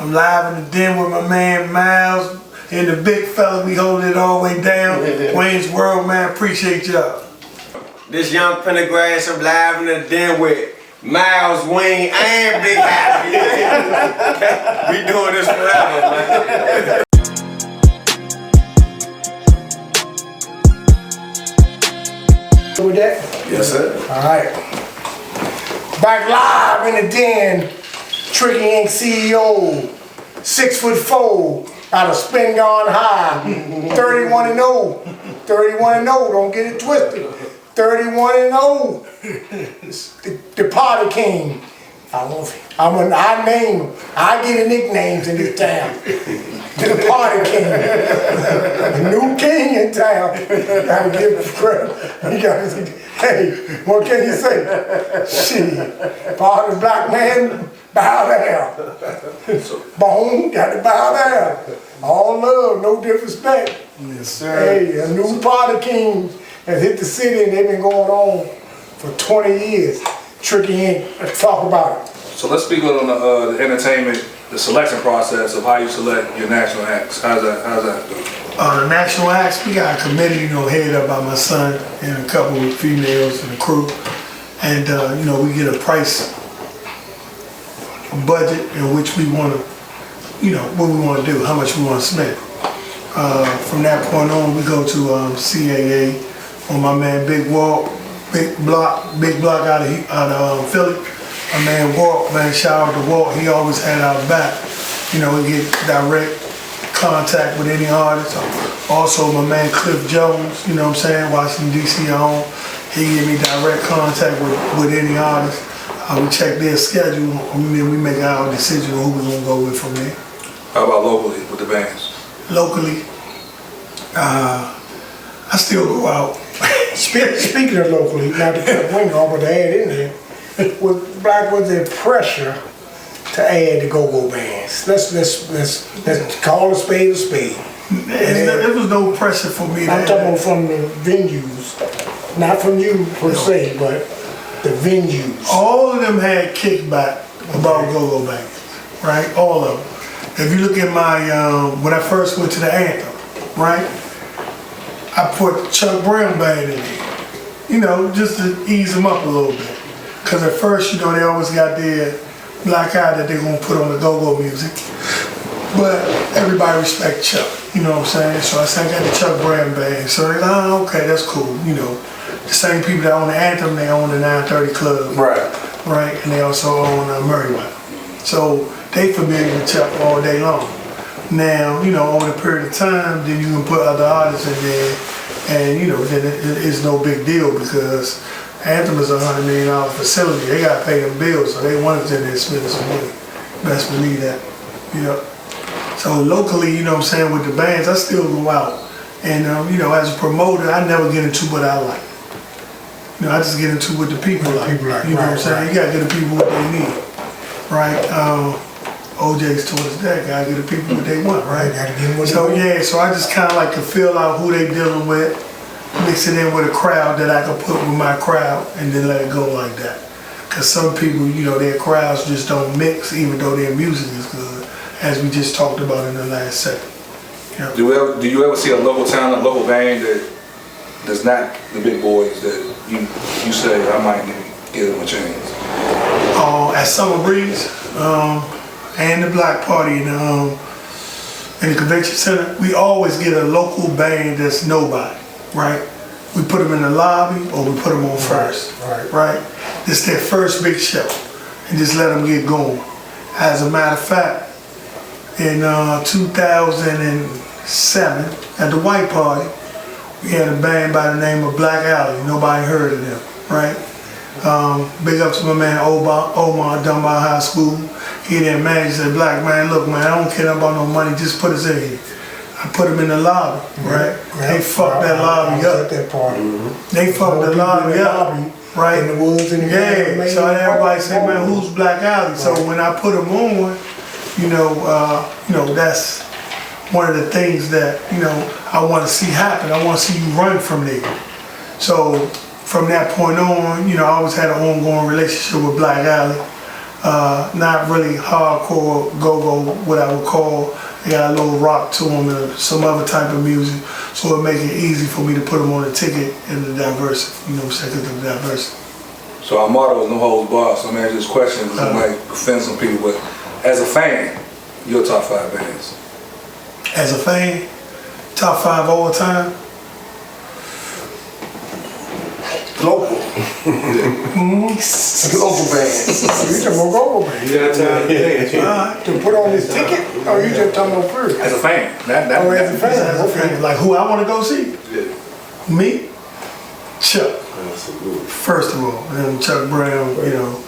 I'm live in the den with my man Miles and the big fella. We holding it all the way down. Wayne's World, man. Appreciate y'all. This young Pendergrass, I'm live in the den with Miles, Wayne, and Big Happy. We doing this forever, man. With that? Yes, sir. Alright. Back live in the den, Tricky Inc. CEO, 6'4", out of Spin Gone High, 31-0. 31-0, don't get it twisted. 31-0. The Party King. I name him. I get the nicknames in this town. The Party King. The new king in town. Gotta give him credit. Hey, what can you say? Shit. Part of the black man, bow down. Bone, got to bow down. All love, no disrespect. Yes, sir. Hey, a new Party King has hit the city and they've been going on for 20 years. Tricky Inc. Let's talk about it. So let's speak on the entertainment, the selection process of how you select your national acts. How's that go? The national acts, we got a committee, headed up by my son and a couple of females in the crew. And, we get a price, a budget in which we want to, what we want to do, how much we want to spend. From that point on, we go to CAA on my man Big Block out of Philly. My man Walt, shout out to Walt, he always had our back. We get direct contact with any artist. Also my man Cliff Jones, Washington DC home. He give me direct contact with any artist. We check their schedule and then we make our decision on who we're gonna go with from there. How about locally with the bands? Locally, I still go out. Speaking of locally, not to cut wing off, but to add in there, was there pressure to add the go-go bands? Let's call a spade a spade. There was no pressure for me. I'm talking about from the venues, not from you per se, but the venues. All of them had kickback about go-go bands, right? All of them. If you look at my, when I first went to the Anthem, right? I put Chuck Brown band in there, just to ease them up a little bit. Because at first, they always got their black eye that they're going to put on the go-go music. But everybody respect Chuck, you know what I'm saying? So I said, I got the Chuck Brown band. So they're like, oh, okay, that's cool, The same people that own the Anthem, they own the 930 Club. Right. Right, and they also own Murray. So they familiar with Chuck all day long. Now, over the period of time, then you can put other artists in there, and then it's no big deal because Anthem is a $100 million facility. They got to pay them bills, so they wanted to spend some money. Best believe that. So locally, with the bands, I still go out, and as a promoter, I never get into what I like. I just get into what the people like. You know what I'm saying? You got to get the people what they need, right? OJ's told us that, gotta give the people what they want, right? So I just kind of like to feel out who they dealing with, mix it in with a crowd that I can put with my crowd, and then let it go like that. Because some people, their crowds just don't mix, even though their music is good, as we just talked about in the last second. Do you ever see a local talent, a local band that's not the big boys that you say I might give them a chance? At Summer Breeze, and the Black Party in the convention center, we always get a local band that's nobody, right? We put them in the lobby or we put them on first, right? This is their first big show and just let them get going. As a matter of fact, in 2007 at the White Party, we had a band by the name of Black Alley. Nobody heard of them, right? Big up to my man Omar, Dunbar High School. He didn't manage, said, Black man, look man, I don't care about no money, just put us in here. I put them in the lobby, right? They fucked that lobby up. At that party. They fucked the lobby up, right? In the woods and the so everybody said, man, who's Black Alley? So when I put them on, that's one of the things that, I want to see happen. I want to see you run from there. So from that point on, I always had an ongoing relationship with Black Alley. not really hardcore go-go, what I would call. They got a little rock to them and some other type of music, so it make it easy for me to put them on the ticket and the diversity, you know what I'm saying, 'cause of the diversity. So our motto is no holds barred, so I'm asking this question because it might offend some people, but as a fan, your top 5 bands. As a fan, top 5 all the time. Local. Local bands. You talking about local bands? You got time to dance. Alright. To put on this ticket? Or you just talking about first? As a fan. As a fan. As a fan, like who I want to go see? Yeah. Me? Chuck. First of all, and Chuck Brown, you know,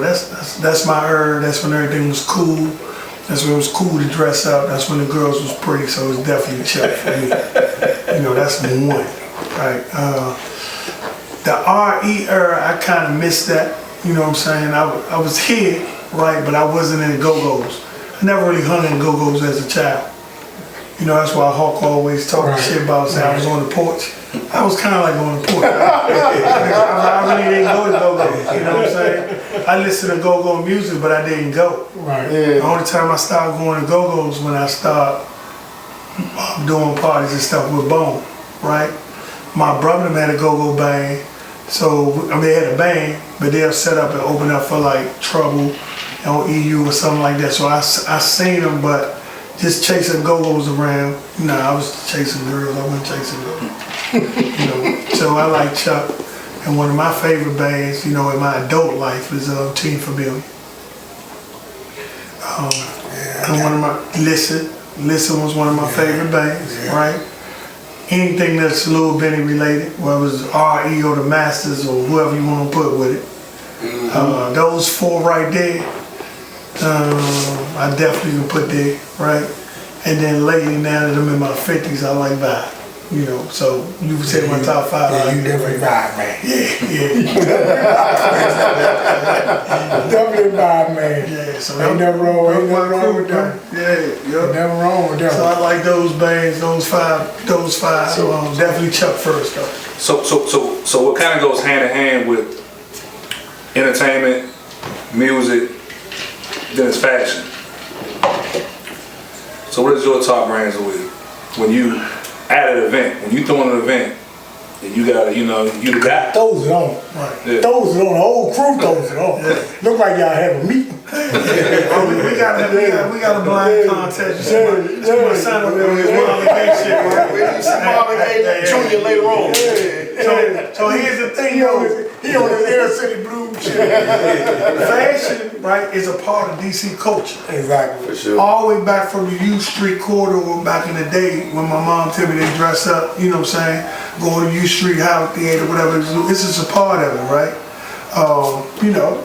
that's my era. That's when everything was cool. That's when it was cool to dress up. That's when the girls was pretty. So it's definitely Chuck for me. You know, that's one. Right. The RE era, I kind of missed that. You know what I'm saying? I was here, right, but I wasn't in the go-go's. I never really hung in go-go's as a child. You know, that's why Hawk always talking shit about saying I was on the porch. I was kind of like on the porch. I really didn't go to go-go's, you know what I'm saying? I listened to go-go music, but I didn't go. Right. The only time I started going to go-go's when I started doing parties and stuff with Bone, right? My brother had a go-go band, so I mean they had a band, but they'll set up and open up for like Trouble on EU or something like that. So I seen them, but just chasing go-go's around. Nah, I was chasing girls. I wasn't chasing girls. You know, so I like Chuck, and one of my favorite bands, you know, in my adult life is Team Familiar. And one of my Listen was one of my favorite bands, right? Anything that's Lil Benny related, whether it was RE or the Masters or whoever you want to put with it. Those 4 right there, I definitely can put there, right? And then lately, now that I'm in my 50s, I like Vibe. You know, so you would say my top 5. Yeah, you definitely Vibe, man. Yeah. Definitely Vibe, man. Yeah, so Ain't nothing wrong with them. Yeah. Never wrong with them. So I like those bands, those five. Definitely Chuck first though. So what kind of goes hand in hand with entertainment, music, then it's fashion. So what is your top brands with? When you at an event, when you throwing an event, and you gotta, you know, you the guy. Throws it on. Right. Yeah. Throws it on. The whole crew throws it on. Look like y'all have a meeting. We got a blind contest. My son over there with his Marvin Gaye shit, right? When you see Marvin Gaye Jr. later on. So here's the thing, He on his Air City Blues shit. fashion, right, is a part of DC culture. Exactly. For sure. All the way back from the U Street corridor back in the day when my mom told me they dress up, you know what I'm saying, going to U Street, Howard Theater, whatever. This is a part of it, right? You know,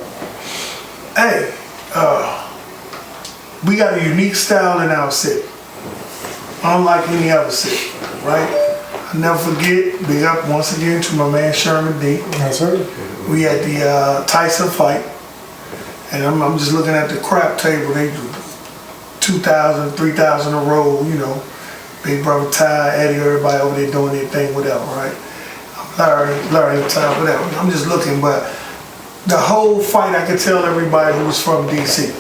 hey, we got a unique style in our city, unlike any other city, right? I never forget, big up once again to my man Sherman D. Yes, sir. We had the Tyson fight, and I'm just looking at the crap table. They do 2,000, 3,000 a roll, you know. Big brother Ty, Eddie, everybody over there doing their thing, whatever, right? Larry, Ty, whatever. I'm just looking, but the whole fight, I could tell everybody who was from DC,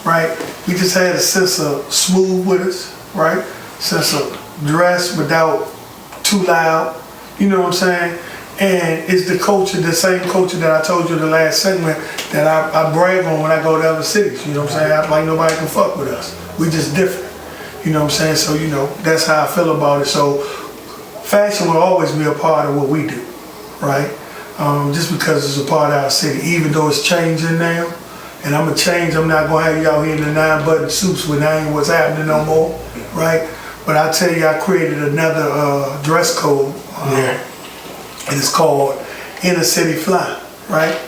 right? We just had a sense of smooth with us, right? Sense of dress without too loud, you know what I'm saying? And it's the culture, the same culture that I told you in the last segment that I brag on when I go to other cities, you know what I'm saying? I like nobody can fuck with us. We just different, you know what I'm saying? So, you know, that's how I feel about it. So fashion will always be a part of what we do, right? Just because it's a part of our city, even though it's changing now. And I'm gonna change, I'm not gonna have you out here in the 9-button suits when that ain't what's happening no more, right? But I tell you, I created another dress code, and it's called Inner City Fly, right?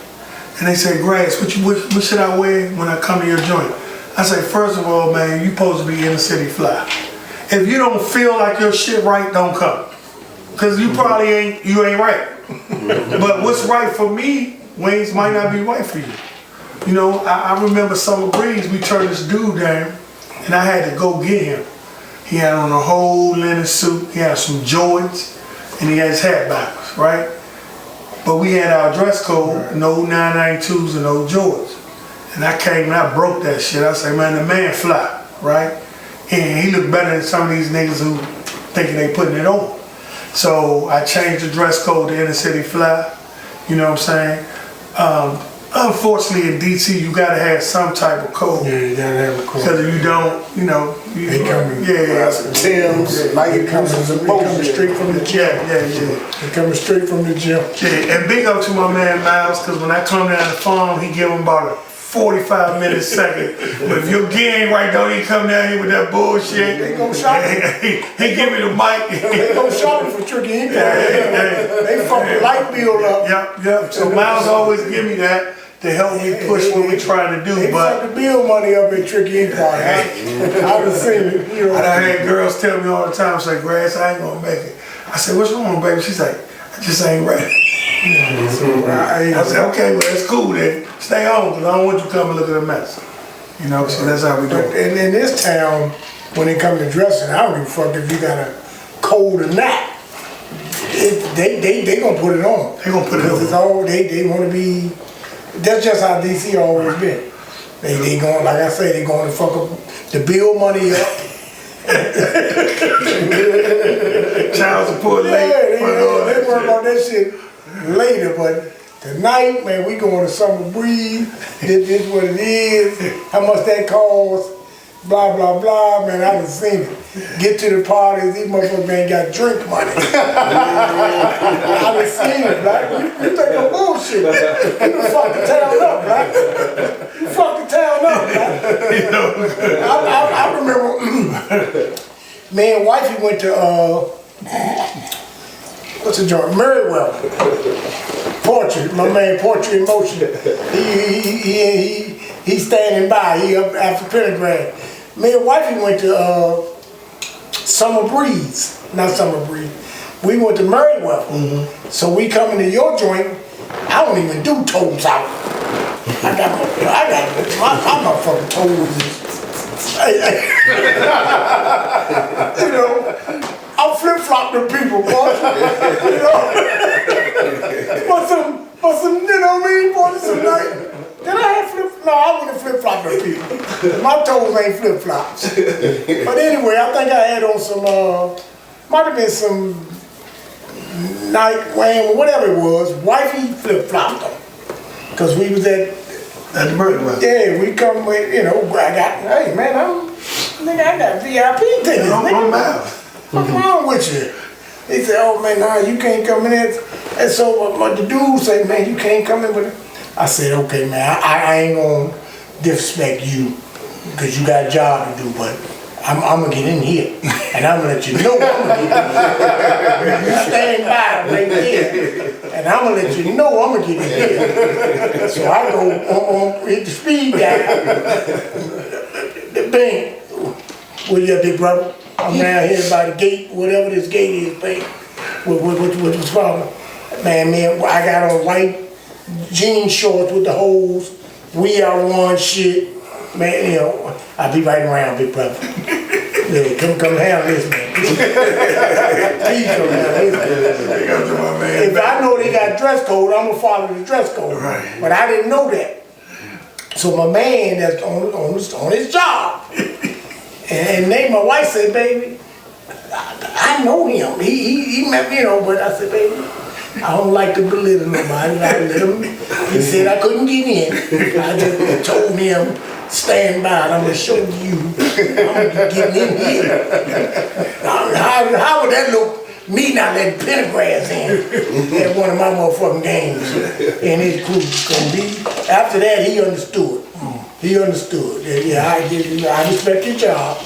And they say, Grass, what should I wear when I come to your joint? I say, first of all, man, you supposed to be Inner City Fly. If you don't feel like your shit right, don't come. Cause you probably ain't right. But what's right for me, Wayne's might not be right for you. You know, I remember Summer Breeze, we turned this dude down, and I had to go get him. He had on a whole linen suit, he had some Jordans, and he had his hat backwards, right? But we had our dress code, no 992s and no Jordans. And I came and I broke that shit. I said, man, the man fly, right? And he looked better than some of these niggas who thinking they putting it on. So I changed the dress code to inner city fly. You know what I'm saying? Unfortunately, in DC, you gotta have some type of code. Yeah, you gotta have a code. Because if you don't, you know, you, They coming. yeah, Tim's, like it coming straight from the gym. yeah. It coming straight from the gym. Yeah, and big up to my man Miles, because when I come down the farm, he give him about a 45-minute second. But if your gear ain't right, don't even come down here with that bullshit. They go shopping. He give me the mic. They go shopping for Tricky Ink. They fuck the light bill up. Yep. So Miles always give me that to help me push what we trying to do. They But fuck the bill money up at Tricky Ink. I done seen it. You know. I done had girls tell me all the time, say, Grass, I ain't gonna make it. I said, what's wrong, baby? She's like, I just ain't ready. I said, okay, well, that's cool then. Stay home, because I don't want you to come and look at a mess. You know, so that's how we do it. And in this town, when it comes to dressing, I don't give a fuck if you got a cold or not. They gonna put it on. They gonna put it Because it's on. all, they wanna be, that's just how DC always been. They going, like I say, they going to fuck up the bill money up. Child support late. Yeah, they worry about that shit later, but tonight, man, we going to Summer Breeze. This what it is. How much that costs? Blah blah blah. Man, I done seen it. Get to the parties, these motherfuckers ain't got drink money. I done seen it, black. You think I'm bullshit? You done fuck the town up, black. You fuck the town up, black. I remember, man, wifey went to what's the joint? Merriwell. Portrait, my man Portrait in Motion. He's standing by. He up after Pentagram. Me and wifey went to Summer Breeze, not Summer Breeze. We went to Merriwell. So we come into your joint. I don't even do toes out. I got my motherfucking toes. You know. I'll flip-flop them people, boy. You know? But some, you know what I mean, boy, some night. Did I have flip? No, I wouldn't flip-flop them people. My toes ain't flip-flops. But anyway, I think I had on some, might have been some night wham, whatever it was. Wifey flip-flopped them. Because we was at the murder run. Yeah, we come with, you know, I got, hey man, I got VIP tickets, nigga. What's wrong with you? He said, oh man, nah, you can't come in there. And so the dude said, man, you can't come in with it. I said, okay man, I ain't gonna disrespect you because you got a job to do, but I'm gonna get in here and I'm gonna let you know I'm gonna get in here. You stand by right there and I'm gonna let you know I'm gonna get in here. So I go hit the speed guy, the bank. What you up, big brother? I'm down here by the gate, whatever this gate is, babe. What's wrong? Man, I got on white jean shorts with the holes. We are one shit. Man, you know, I'll be right around, big brother. Yeah, come handle this, man. Please come handle this. If I know they got dress code, I'm gonna follow the dress code. Right. But I didn't know that. So my man that's on his job. And my wife said, baby, I know him. He met me, you know, but I said, baby, I don't like to belittle nobody. I let him. He said I couldn't get in. I just told him, stand by, and I'm gonna show you. I'm getting in here. How would that look? Me not letting Pentagrass in at one of my motherfucking games, and his crew gonna be. After that, he understood. He understood. Yeah, I respect your job.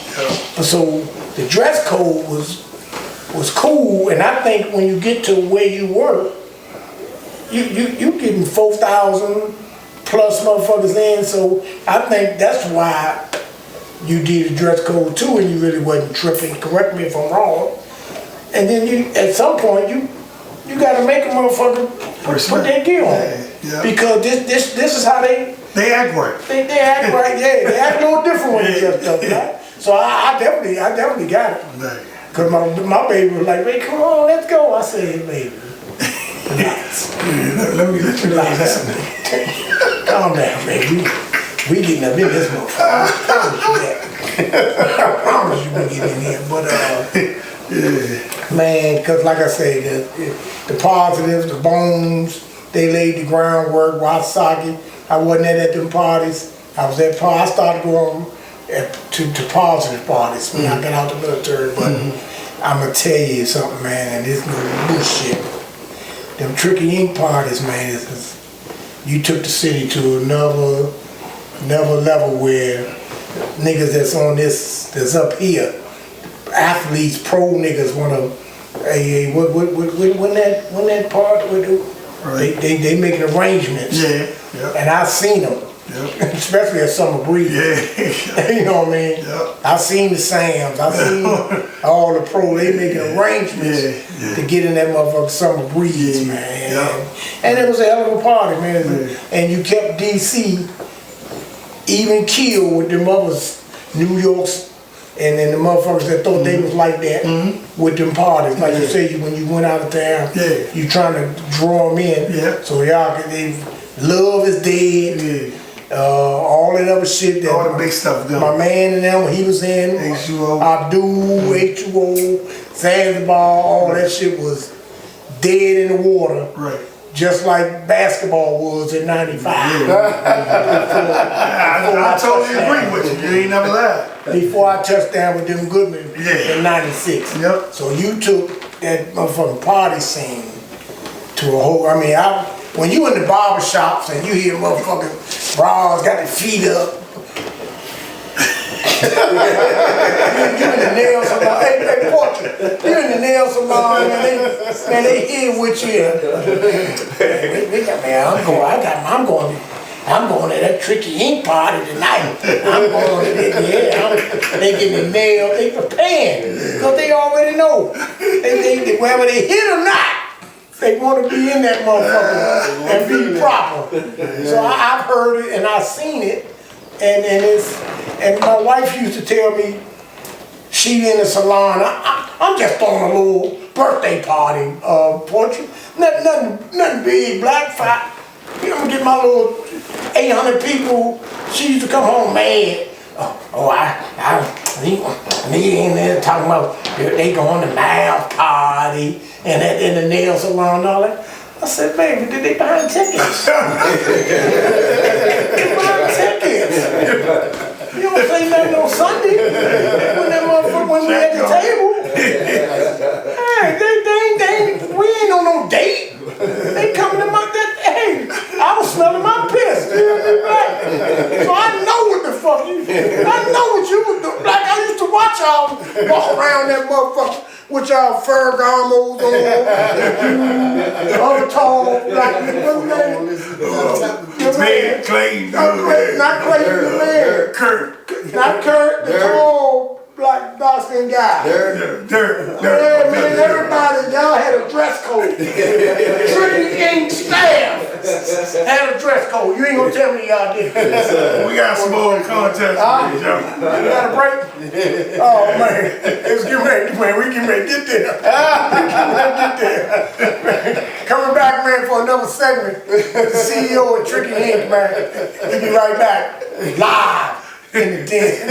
So the dress code was cool, and I think when you get to where you work, you getting 4,000 plus motherfuckers in. So I think that's why you did a dress code too, and you really wasn't tripping. Correct me if I'm wrong. And then at some point you gotta make a motherfucker put their gear on, because this is how they act right. They act right. Yeah, they act a little different when they dressed up, right? So I definitely got it. Cause my baby was like, "Hey, come on, let's go." I said, "Hey, baby, Relax. Let me let you know what's happening. Calm down, man. We getting up in this motherfucker. I promise you that. I promise you we get in here. But man, cause like I say, the positives, the bones, they laid the groundwork. Wasaki, I wasn't at them parties. I was at parties. I started going to positive parties when I got out the military. But I'm gonna tell you something, man, and this no bullshit. Them Tricky Ink parties, man, you took the city to another level where niggas that's on this, that's up here, athletes, pro niggas wanna, when that part, Right. they making arrangements. Yeah. And I seen them. Yep. Especially at Summer Breeze. Yeah. You know what I mean? Yep. I seen the Sams, I seen all the pro, they making arrangements to get in that motherfucking Summer Breeze, man. Yep. And it was a hell of a party, man. And you kept DC even killed with them others, New York's, and then the motherfuckers that thought they was like that with them parties. Like you said, when you went out of town, you trying to draw them in. Yeah. So y'all can, love is dead. All that other shit that all the big stuff going. my man and them, when he was in H2O. Abdul, H2O, Zanzibar, all that shit was dead in the water. Right. Just like basketball was in '95. I totally agree with you. You ain't never lied. Before I touched down with them Goodman in '96. Yep. So you took that motherfucking party scene to a whole, I mean, when you in the barber shops and you hear motherfucking bras got their feet up. You in the nail salon, hey, Portrait, you in the nail salon and they here with you. Man, I'm going to that Tricky Ink party tonight. I'm going to that, they getting the nail, they preparing, because they already know. They whether they hit or not, they want to be in that motherfucker and be proper. So I've heard it and I've seen it, and my wife used to tell me, she in the salon, I'm just throwing a little birthday party, Portrait. Nothing big, black fat. I'm gonna get my little 800 people. She used to come home mad. Me in there talking about they going to mouth party and in the nail salon and all that. I said, baby, did they buy tickets? They buy tickets. You don't say nothing on Sunday when that motherfucker when we at the table. Hey, we ain't on no date. They coming to my hey, I was smelling my piss. So I know what the fuck I know what you was doing. Like I used to watch y'all walk around that motherfucker with y'all fur garments on, all tall, like Man, Clay. not Clay, the man. Kurt. Not Kurt, the tall, black, dark-skinned guy. Dirt. Yeah, man, everybody, y'all had a dress code. Tricky Ink staff had a dress code. You ain't gonna tell me y'all did. We got some more contest. You got a break? Oh, man. Let's get ready, man. We get ready to get there. Coming back, man, for another segment. The CEO of Tricky Ink, man. We'll be right back. Live in the den.